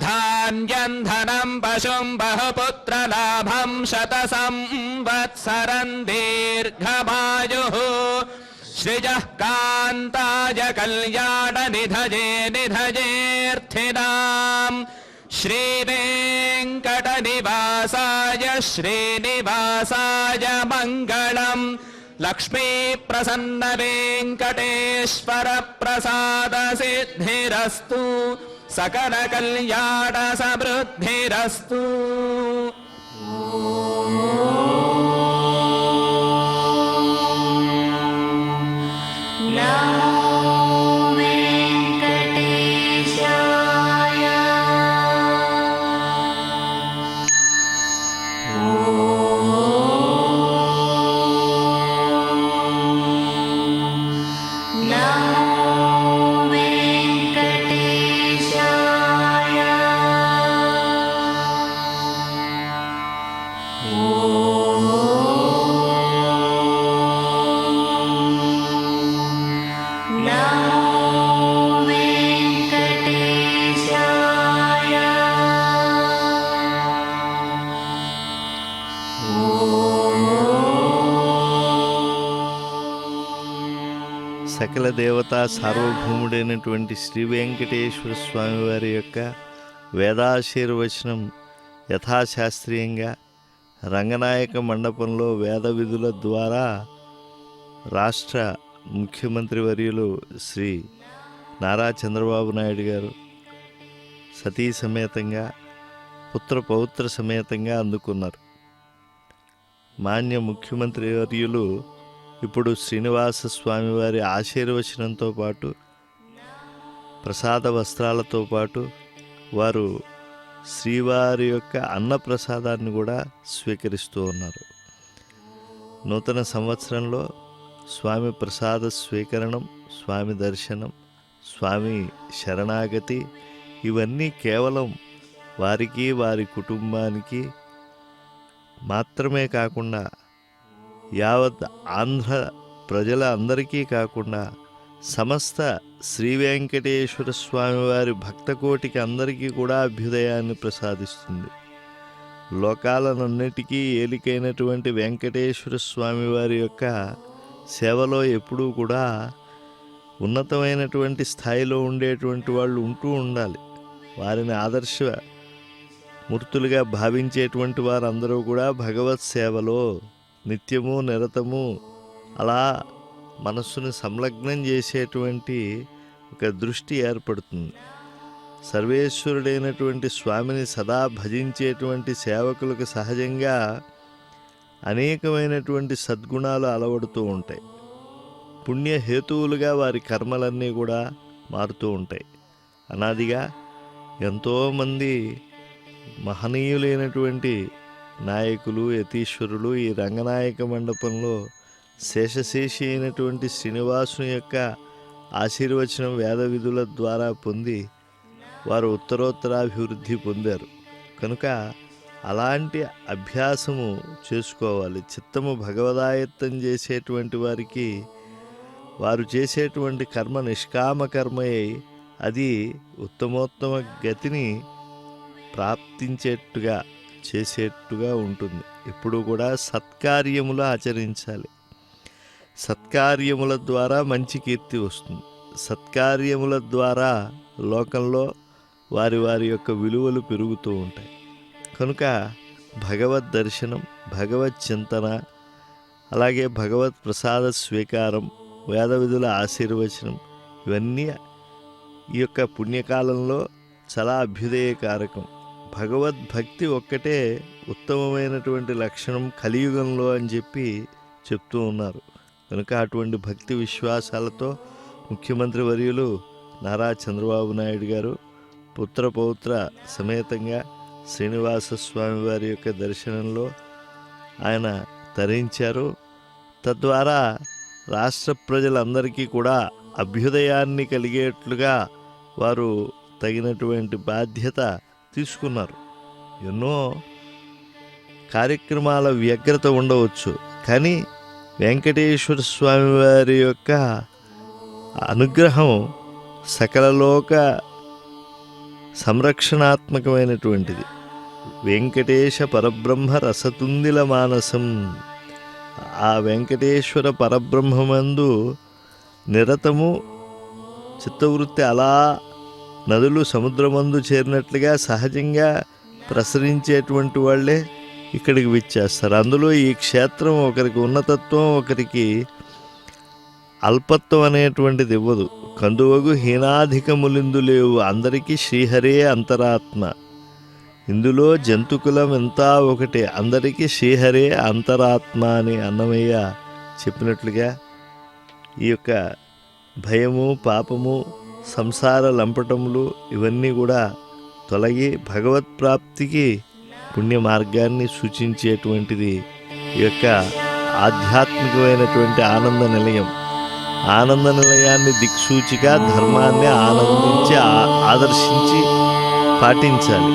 Speaker 2: धान्यं धनं पशुं बहुपुत्रलाभं शतसंवत्सरं दीर्घमायुः श्रियः कान्ताय कल्याणनिधये निधयेऽर्थिनाम् श्रीवेङ्कटनिवासाय श्रीनिवासाय मङ्गलम् लक्ष्मीप्रसन्न वेङ्कटेश्वर प्रसाद सिद्धिरस्तु सकलकल्याण समृद्धिरस्तु।
Speaker 1: సకల దేవతా సార్వభౌముడైనటువంటి శ్రీ వెంకటేశ్వర స్వామి వారి యొక్క వేదాశీర్వచనం యథాశాస్త్రీయంగా రంగనాయక మండపంలో వేద విధుల ద్వారా రాష్ట్ర ముఖ్యమంత్రి వర్యులు శ్రీ నారా చంద్రబాబు నాయుడు గారు సతీ సమేతంగా పుత్ర పౌత్ర సమేతంగా అందుకున్నారు. మాన్య ముఖ్యమంత్రి వర్యులు ఇప్పుడు శ్రీనివాస స్వామి వారి ఆశీర్వచనంతో పాటు ప్రసాద వస్త్రాలతో పాటు వారు శ్రీవారి యొక్క అన్నప్రసాదాన్ని కూడా స్వీకరిస్తూ ఉన్నారు. నూతన సంవత్సరంలో స్వామి ప్రసాద స్వీకరణం, స్వామి దర్శనం, స్వామి శరణాగతి ఇవన్నీ కేవలం వారికి వారి కుటుంబానికి మాత్రమే కాకుండా యావత్ ఆంధ్ర ప్రజల అందరికీ కాకుండా సమస్త శ్రీ వెంకటేశ్వర స్వామి వారి భక్తకోటికి అందరికీ కూడా అభ్యుదయాన్ని ప్రసాదిస్తుంది. లోకాలనన్నిటికీ ఏలికైనటువంటి వెంకటేశ్వర స్వామి వారి యొక్క సేవలో ఎప్పుడూ కూడా ఉన్నతమైనటువంటి స్థాయిలో ఉండేటువంటి వాళ్ళు ఉంటూ ఉండాలి. వారిని ఆదర్శ మూర్తులుగా భావించేటువంటి వారందరూ కూడా భగవత్ సేవలో నిత్యము నిరతము అలా మనస్సును సంలగ్నం చేసేటువంటి ఒక దృష్టి ఏర్పడుతుంది. సర్వేశ్వరుడైనటువంటి స్వామిని సదా భజించేటువంటి సేవకులకు సహజంగా అనేకమైనటువంటి సద్గుణాలు అలవడుతూ ఉంటాయి. పుణ్యహేతువులుగా వారి కర్మలన్నీ కూడా మారుతూ ఉంటాయి. అనాదిగా ఎంతోమంది మహనీయులైనటువంటి నాయకులు, యతీశ్వరులు ఈ రంగనాయక మండపంలో శేషశేషి అయినటువంటి శ్రీనివాసుని యొక్క ఆశీర్వచనం వేద విధుల ద్వారా పొంది వారు ఉత్తరోత్తరాభివృద్ధి పొందారు. కనుక అలాంటి అభ్యాసము చేసుకోవాలి. చిత్తము భగవదాయత్తం చేసేటువంటి వారికి వారు చేసేటువంటి కర్మ నిష్కామ కర్మయే అది ఉత్తమోత్తమ గతిని ప్రాప్తించేట్టుగా చేసేట్టుగా ఉంటుంది. ఎప్పుడు కూడా సత్కార్యములు ఆచరించాలి. సత్కార్యముల ద్వారా మంచి కీర్తి వస్తుంది. సత్కార్యముల ద్వారా లోకంలో వారి వారి యొక్క విలువలు పెరుగుతూ ఉంటాయి. కనుక భగవద్ దర్శనం, భగవత్ చింతన, అలాగే భగవత్ ప్రసాద స్వీకారం, వేద విధుల ఆశీర్వచనం ఇవన్నీ ఈ యొక్క పుణ్యకాలంలో చాలా అభ్యుదయకారకం. భగవద్భక్తి ఒక్కటే ఉత్తమమైనటువంటి లక్షణం కలియుగంలో అని చెప్పి చెప్తూ ఉన్నారు. కనుక అటువంటి భక్తి విశ్వాసాలతో ముఖ్యమంత్రి వర్యులు నారా చంద్రబాబు నాయుడు గారు పుత్ర పౌత్ర సమేతంగా శ్రీనివాస స్వామి వారి యొక్క దర్శనంలో ఆయన తరించారు. తద్వారా రాష్ట్ర ప్రజలందరికీ కూడా అభ్యుదయాన్ని కలిగేట్లుగా వారు తగినటువంటి బాధ్యత తీసుకున్నారు. ఎన్నో కార్యక్రమాల వ్యగ్రత ఉండవచ్చు, కానీ వెంకటేశ్వర స్వామి వారి యొక్క అనుగ్రహం సకలలోక సంరక్షణాత్మకమైనటువంటిది. వెంకటేశ పరబ్రహ్మ రసతుందిల మానసం. ఆ వెంకటేశ్వర పరబ్రహ్మమందు నిరతము చిత్తవృత్తి అలా నదులు సముద్రమందు చేరినట్లుగా సహజంగా ప్రసరించేటువంటి వాళ్ళే ఇక్కడికి విచ్చేస్తారు. అందులో ఈ క్షేత్రం ఒకరికి ఉన్నతత్వం, ఒకరికి అల్పత్వం అనేటువంటిది ఇవ్వదు. కందువగు హీనాధికములిందు లేవు, అందరికీ శ్రీహరే అంతరాత్మ. ఇందులో జంతుకులం ఎంత ఒకటే, అందరికీ శ్రీహరే అంతరాత్మ అని అన్నమయ్య చెప్పినట్లుగా ఈ యొక్క భయము, పాపము, సంసార లంపటములు ఇవన్నీ కూడా తొలగి భగవత్ప్రాప్తికి పుణ్య మార్గాన్ని సూచించేటువంటిది ఈ యొక్క ఆధ్యాత్మికమైనటువంటి ఆనంద నిలయం. ఆనంద నిలయాన్ని దిక్సూచిగా ధర్మాన్ని ఆనందించి ఆదర్శించి పాటించాలి.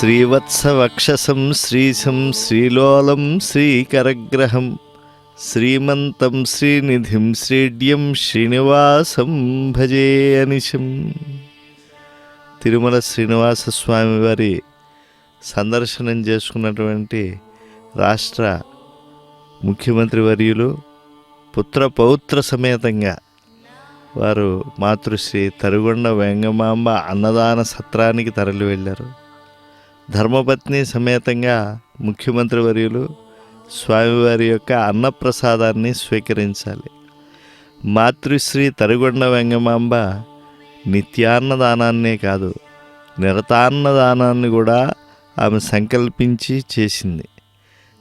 Speaker 1: శ్రీవత్సవక్షసం శ్రీశం శ్రీలోలం శ్రీకరగ్రహం శ్రీమంతం శ్రీనిధిం శ్రీడ్యం శ్రీనివాసం భజే అనిశం. తిరుమల శ్రీనివాస స్వామి వారి సందర్శనం చేసుకున్నటువంటి రాష్ట్ర ముఖ్యమంత్రి వర్యులు పుత్ర పౌత్ర సమేతంగా వారు మాతృశ్రీ తరుగుండ వెంగమాంబ అన్నదాన సత్రానికి తరలి వెళ్ళారు. ధర్మపత్ని సమేతంగా ముఖ్యమంత్రి వర్యులు స్వామివారి యొక్క అన్నప్రసాదాన్ని స్వీకరించాలి. మాతృశ్రీ తరుగుండ వెంగమాంబ నిత్యాన్నదానాన్నే కాదు, నిరతాన్నదానాన్ని కూడా ఆమె సంకల్పించి చేసింది.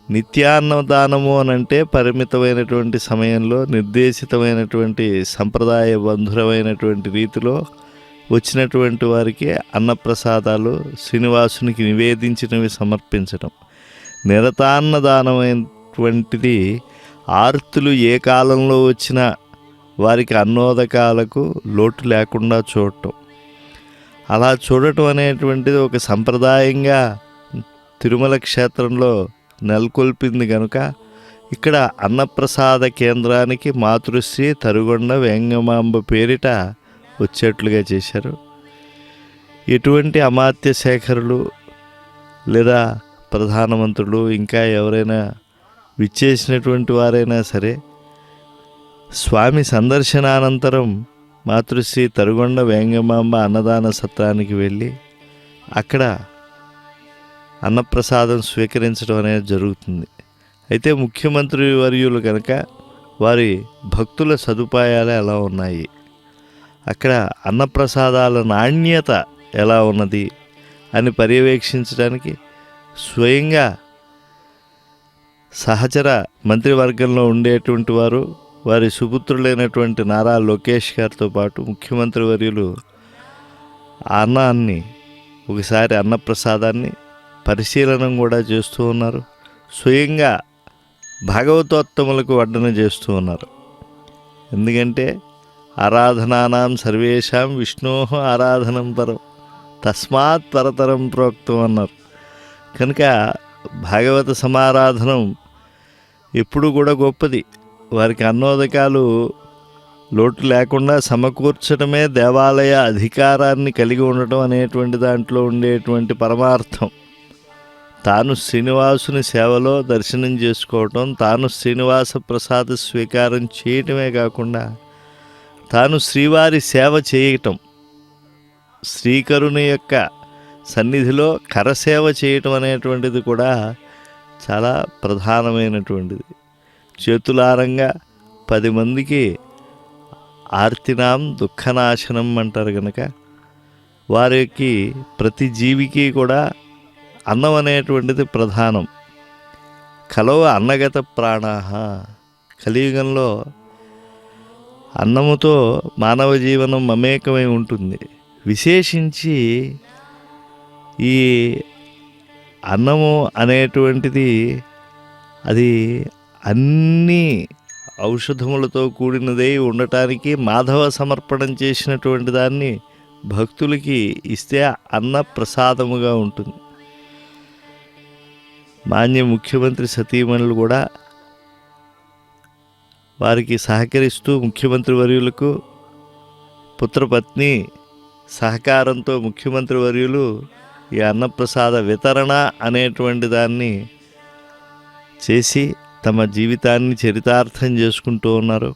Speaker 1: నిత్యాన్నదానము అనంటే పరిమితమైనటువంటి సమయంలో నిర్దేశితమైనటువంటి సంప్రదాయ బంధురమైనటువంటి రీతిలో వచ్చినటువంటి వారికి అన్నప్రసాదాలు శ్రీనివాసునికి నివేదించినవి సమర్పించడం. నిరతాన్నదానమైనటువంటిది ఆర్తులు ఏ కాలంలో వచ్చినా వారికి అన్నోదకాలకు లోటు లేకుండా చూడటం. అలా చూడటం అనేటువంటిది ఒక సంప్రదాయంగా తిరుమల క్షేత్రంలో నెలకొల్పింది కనుక ఇక్కడ అన్నప్రసాద కేంద్రానికి మాతృశ్రీ తరుగుండ వెంగమాంబ పేరిట వచ్చేట్లుగా చేశారు. ఎటువంటి అమాత్య శేఖరులు లేదా ప్రధానమంత్రులు ఇంకా ఎవరైనా విచ్చేసినటువంటి వారైనా సరే స్వామి సందర్శనానంతరం మాతృశ్రీ తరుగుండ వేంగమాంబ అన్నదాన సత్రానికి వెళ్ళి అక్కడ అన్నప్రసాదం స్వీకరించడం అనేది జరుగుతుంది. అయితే ముఖ్యమంత్రి వర్యులు కనుక వారి భక్తుల సదుపాయాలు ఎలా ఉన్నాయి, అక్కడ అన్నప్రసాదాల నాణ్యత ఎలా ఉన్నది అని పర్యవేక్షించడానికి స్వయంగా సహచర మంత్రివర్గంలో ఉండేటువంటి వారు వారి సుపుత్రులైనటువంటి నారా లోకేష్ గారితో పాటు ముఖ్యమంత్రి వర్యులు అన్నాన్ని ఒకసారి అన్నప్రసాదాన్ని పరిశీలనం కూడా చేస్తూ ఉన్నారు. స్వయంగా భాగవతోత్తములకు వడ్డన చేస్తూ ఉన్నారు. ఎందుకంటే ఆరాధనానాం సర్వేషాం విష్ణోః ఆరాధనం పరం తస్మాత్ పరతరం ప్రోక్తం అన్నారు. కనుక భాగవత సమారాధనం ఎప్పుడు కూడా గొప్పది. వారికి అన్నోదకాలు లోటు లేకుండా సమకూర్చడమే దేవాలయ అధికారాన్ని కలిగి ఉండటం అనేటువంటి దాంట్లో ఉండేటువంటి పరమార్థం. తాను శ్రీనివాసుని సేవలో దర్శనం చేసుకోవటం, తాను శ్రీనివాస ప్రసాద స్వీకారం చేయటమే కాకుండా తాను శ్రీవారి సేవ చేయటం, శ్రీకరుని యొక్క సన్నిధిలో కరసేవ చేయటం అనేటువంటిది కూడా చాలా ప్రధానమైనటువంటిది. చేతులారంగా 10 మందికి ఆర్తినాం దుఃఖనాశనం అంటారు కనుక వారికి ప్రతి జీవికి కూడా అన్నం అనేటువంటిది ప్రధానం. కలవ అన్నగత ప్రాణాహ. కలియుగంలో అన్నముతో మానవ జీవనం మమేకమై ఉంటుంది. విశేషించి ఈ అన్నము అనేటువంటిది అది అన్ని ఔషధములతో కూడినదై ఉండటానికి మాధవ సమర్పణం చేసినటువంటి దాన్ని భక్తులకి ఇస్తే అన్న ప్రసాదముగా ఉంటుంది. మాన్య ముఖ్యమంత్రి సతీమణులు కూడా వారికి సహకరిస్తూ ముఖ్యమంత్రి వర్యులకు పుత్రపత్ని సహకారంతో ముఖ్యమంత్రి వర్యులు ఈ అన్నప్రసాద వితరణ అనేటువంటి దాన్ని చేసి తమ జీవితాన్ని చరితార్థం చేసుకుంటూ ఉన్నారు.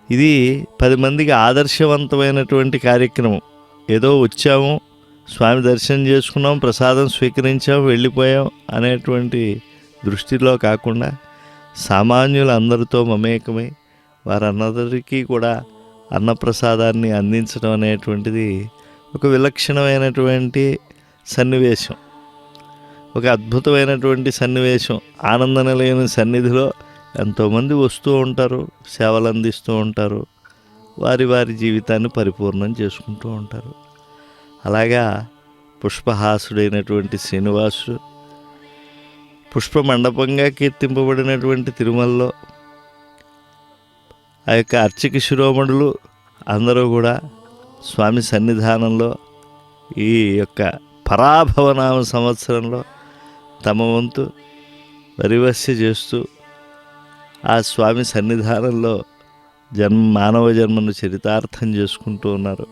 Speaker 1: ఇది 10 మందికి ఆదర్శవంతమైనటువంటి కార్యక్రమం. ఏదో వచ్చాము, స్వామి దర్శనం చేసుకున్నాం, ప్రసాదం స్వీకరించాం, వెళ్ళిపోయాం అనేటువంటి దృష్టిలో కాకుండా సామాన్యులందరితో మమేకమై వారందరికీ కూడా అన్నప్రసాదాన్ని అందించడం అనేటువంటిది ఒక విలక్షణమైనటువంటి సన్నివేశం, ఒక అద్భుతమైనటువంటి సన్నివేశం. ఆనంద నిలయన సన్నిధిలో ఎంతోమంది వస్తూ ఉంటారు, సేవలు అందిస్తూ ఉంటారు, వారి వారి జీవితాన్ని పరిపూర్ణం చేసుకుంటూ ఉంటారు. అలాగా పుష్పహాసుడైనటువంటి శ్రీనివాసుడు పుష్ప మండపంగా కీర్తింపబడినటువంటి తిరుమలలో ఆ యొక్క అర్చక శిరోమణులు అందరూ కూడా స్వామి సన్నిధానంలో ఈ యొక్క పరాభవనామ సంవత్సరంలో తమ వంతు పరివర్శ చేస్తూ ఆ స్వామి సన్నిధానంలో మానవ జన్మను చరితార్థం చేసుకుంటూ ఉన్నారు.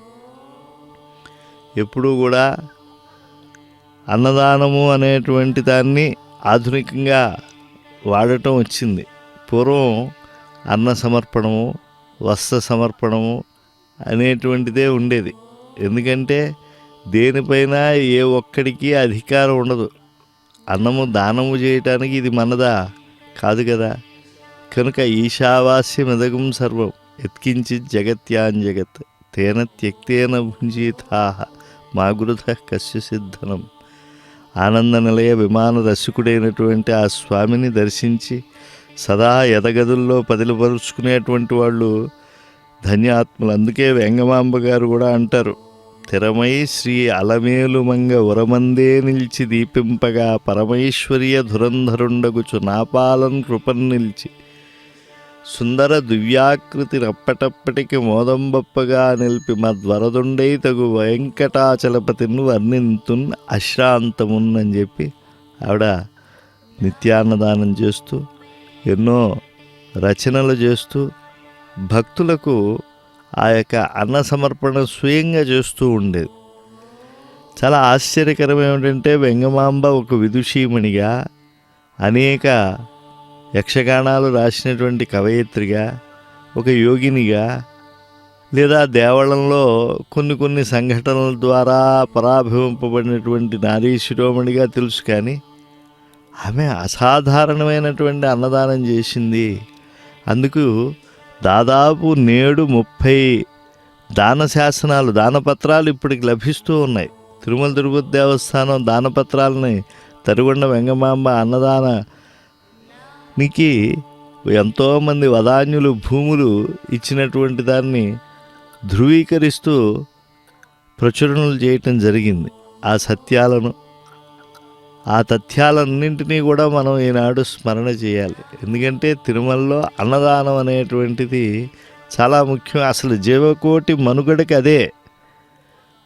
Speaker 1: ఎప్పుడూ కూడా అన్నదానము అనేటువంటి దాన్ని ఆధునికంగా వాడటం వచ్చింది. పూర్వం అన్న సమర్పణము, వస్త్ర సమర్పణము అనేటువంటిదే ఉండేది. ఎందుకంటే దేనిపైన ఏ ఒక్కడికి అధికారం ఉండదు. అన్నము దానము చేయటానికి ఇది మనదా కాదు కదా. కనుక ఈశావాస్యమిదగం సర్వం యత్కించిత్ జగత్యాన్ జగత్ తేన త్యక్తేన భుంజీతాః మా గురుతః కస్య సిద్ధనం. ఆనంద నిలయ విమాన రసికుడైనటువంటి ఆ స్వామిని దర్శించి సదా ఎదగదుల్లో పదిలపరుచుకునేటువంటి వాళ్ళు ధన్యాత్ములు. అందుకే వెంగమాంబ గారు కూడా అంటారు, స్థిరమై శ్రీ అలమేలుమంగ ఉరమందే నిలిచి దీపింపగా పరమైశ్వర్య ధురంధరుండగుచు నాపాలన్ కృపన్ నిలిచి సుందర దివ్యాకృతి రప్పటప్పటికి మోదంబప్పగా నిలిపి మద్వరదుండై తగు వెంకటాచలపతిని వర్ణింతున్ అశ్రాంతమున్ అని చెప్పి ఆవిడ నిత్యాన్నదానం చేస్తూ ఎన్నో రచనలు చేస్తూ భక్తులకు ఆ యొక్క అన్న సమర్పణ స్వయంగా చేస్తూ ఉండేది. చాలా ఆశ్చర్యకరం ఏమిటంటే వెంగమాంబ ఒక విదుషీమణిగా, అనేక యక్షగానాలు రాసినటువంటి కవయిత్రిగా, ఒక యోగినిగా, లేదా దేవళంలో కొన్ని సంఘటనల ద్వారా పరాభవింపబడినటువంటి నారీ శిరోమణిగా తెలుసు. కానీ ఆమె అసాధారణమైనటువంటి అన్నదానం చేసింది. అందుకు దాదాపు నేడు 30 దాన శాసనాలు, దానపత్రాలు ఇప్పటికి లభిస్తూ ఉన్నాయి. తిరుమల తిరుపతి దేవస్థానం దానపత్రాలని తరిగొండ వెంగమాంబ అన్నదానానికి ఎంతోమంది వదాన్యులు భూములు ఇచ్చినటువంటి దాన్ని ధృవీకరిస్తూ ప్రచురణలు చేయటం జరిగింది. ఆ సత్యాలను, ఆ తథ్యాలన్నింటినీ కూడా మనం ఈనాడు స్మరణ చేయాలి. ఎందుకంటే తిరుమలలో అన్నదానం అనేటువంటిది చాలా ముఖ్యం. అసలు జీవకోటి మనుగడకి అదే.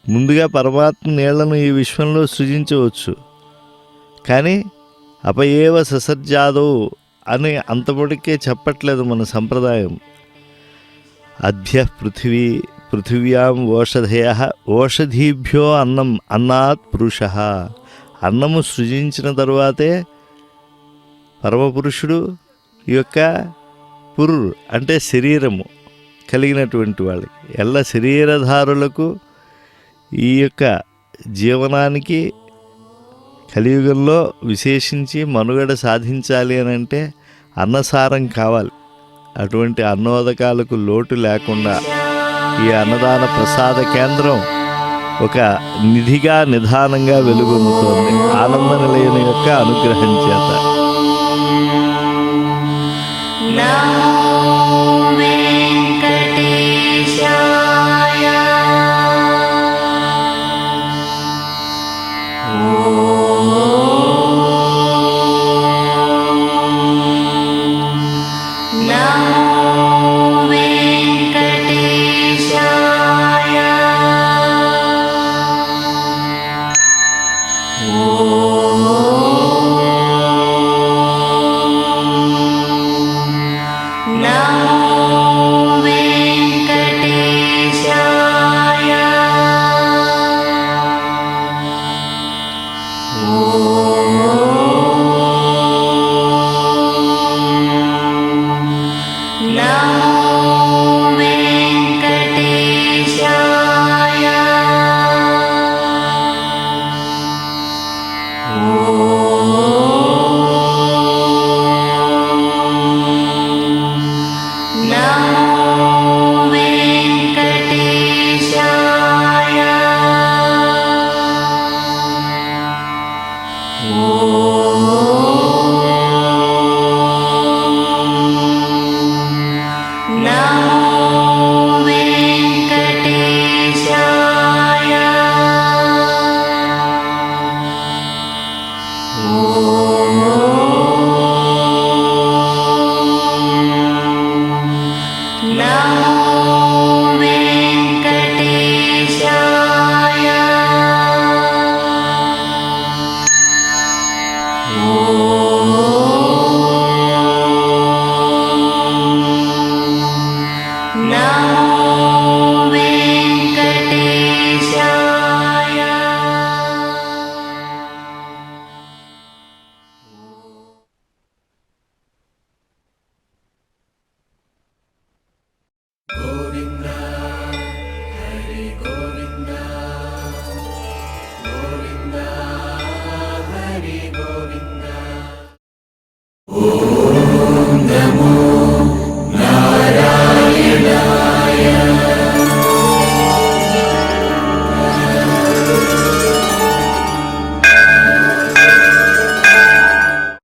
Speaker 1: ముందుగా పరమాత్మ నీళ్లను ఈ విశ్వంలో సృజించవచ్చు, కానీ అపయేవ ససర్జాదో అని అంతపటికే చెప్పట్లేదు మన సంప్రదాయం. అద్య పృథివ్యాం ఓషధయ ఓషధీభ్యో అన్నాత్ పురుష. అన్నము సృజించిన తరువాతే పరమపురుషుడు ఈ యొక్క పురుర్ అంటే శరీరము కలిగినటువంటి వాళ్ళకి, ఎల్ల శరీరధారులకు ఈ యొక్క జీవనానికి కలియుగంలో విశేషించి మనుగడ సాధించాలి అని అంటే అన్నసారం కావాలి. అటువంటి అన్నోదకాలకు లోటు లేకుండా ఈ అన్నదాన ప్రసాద కేంద్రం ఒక నిధిగా నిదానంగా వెలుగొందుతోంది ఆనంద నిలయం యొక్క అనుగ్రహం చేత.